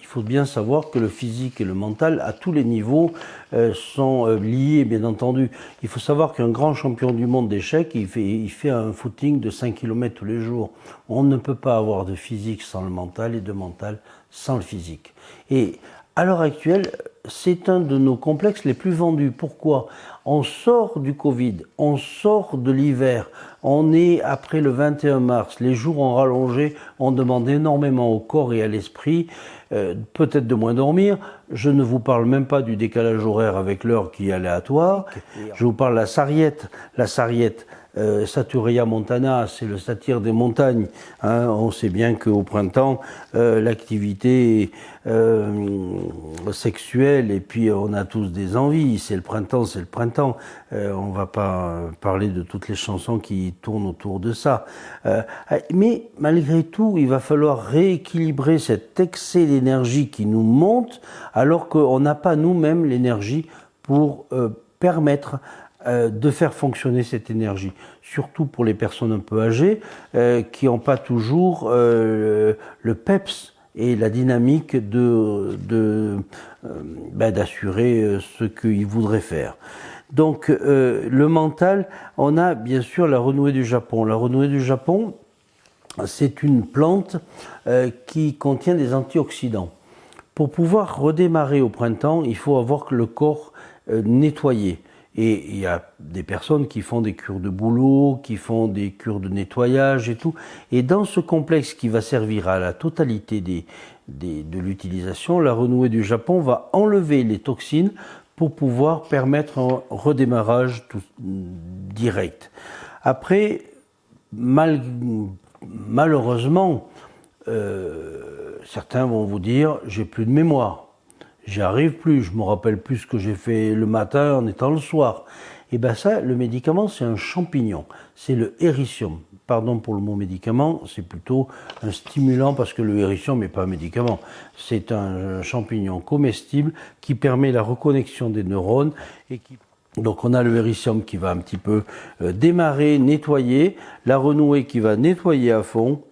faut bien savoir que le physique et le mental, à tous les niveaux, sont liés, bien entendu. Il faut savoir qu'un grand champion du monde d'échecs, il fait un footing de 5 km tous les jours. On ne peut pas avoir de physique sans le mental et de mental sans le physique. Et à l'heure actuelle, c'est un de nos complexes les plus vendus. Pourquoi? On sort du Covid, on sort de l'hiver, on est après le 21 mars, les jours ont rallongé, on demande énormément au corps et à l'esprit, peut-être de moins dormir. Je ne vous parle même pas du décalage horaire avec l'heure qui est aléatoire. Je vous parle de la sarriette. La sarriette, Saturia montana, c'est le satyre des montagnes. Hein. On sait bien qu'au printemps, l'activité sexuelle, et puis on a tous des envies. C'est le printemps, c'est le printemps. On va pas parler de toutes les chansons qui tournent autour de ça. Mais malgré tout, il va falloir rééquilibrer cet excès d'énergie qui nous monte, alors qu'on n'a pas nous-mêmes l'énergie pour permettre de faire fonctionner cette énergie, surtout pour les personnes un peu âgées qui n'ont pas toujours le peps et la dynamique d'assurer ce qu'ils voudraient faire. Donc le mental, on a bien sûr la renouée du Japon. La renouée du Japon, c'est une plante qui contient des antioxydants. Pour pouvoir redémarrer au printemps, il faut avoir le corps nettoyé. Et il y a des personnes qui font des cures de boulot, qui font des cures de nettoyage et tout. Et dans ce complexe qui va servir à la totalité de l'utilisation, la renouée du Japon va enlever les toxines pour pouvoir permettre un redémarrage direct. Après, malheureusement, certains vont vous dire « j'ai plus de mémoire ». J'y arrive plus, je me rappelle plus ce que j'ai fait le matin en étant le soir. Et bien ça, le médicament, c'est un champignon. C'est le héricium. Pardon pour le mot médicament, c'est plutôt un stimulant parce que le héricium n'est pas un médicament. C'est un champignon comestible qui permet la reconnexion des neurones et qui... Donc on a le héricium qui va un petit peu démarrer, nettoyer, la renouée qui va nettoyer à fond,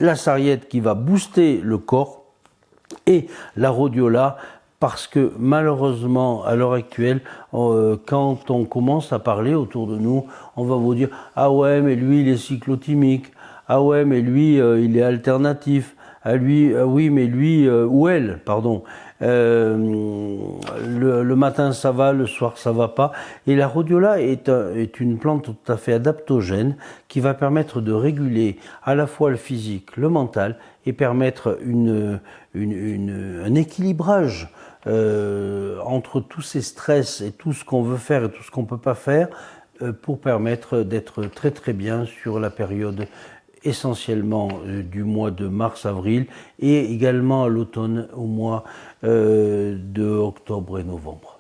la sarriette qui va booster le corps, et la rhodiola, parce que malheureusement, à l'heure actuelle, quand on commence à parler autour de nous, on va vous dire « Ah ouais, mais lui, il est cyclotimique. Ah ouais, mais lui, il est alternatif. Ah lui, oui, mais lui, ou elle, pardon. Le matin, ça va, le soir, ça va pas. » Et la rhodiola est une plante tout à fait adaptogène qui va permettre de réguler à la fois le physique, le mental, et permettre un équilibrage entre tous ces stress et tout ce qu'on veut faire et tout ce qu'on ne peut pas faire pour permettre d'être très très bien sur la période essentiellement du mois de mars-avril et également à l'automne au mois de octobre et novembre.